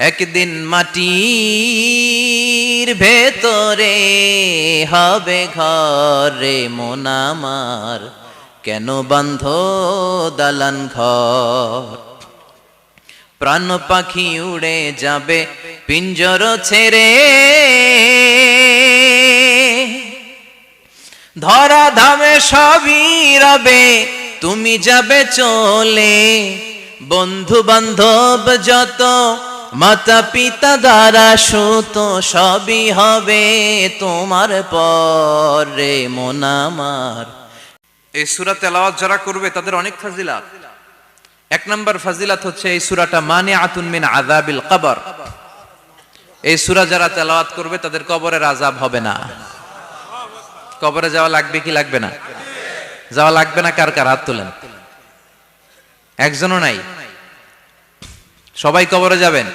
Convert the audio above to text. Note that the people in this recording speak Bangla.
একদিন মাটির ভেতরে হবে ঘর রে মন আমার, কেন বান্ধ দালান ঘর? প্রাণ পাখি উড়ে যাবে পিঞ্জর ছেড়ে, ধরা ধামে সবই রবে তুমি যাবে চলে। বন্ধু বান্ধব যত মাতা পিতা দ্বারা সুত সবই হবে তোমার পর রে মন আমার। এই সূরা তেলাওয়াত যারা করবে তাদের অনেক ফাজিলাত। এক নাম্বার ফাজিলাত হচ্ছে এই সূরাটা মানিআতুন মিন আযাবিল কবর। এই সূরা যারা তেলাওয়াত করবে তাদের কবরের আযাব হবে না। কবরে যাওয়া লাগবে কি লাগবে না? যাওয়া লাগবে না কার কার হাত তোলেন? একজনও নাই, সবাই কবরে যাবেন।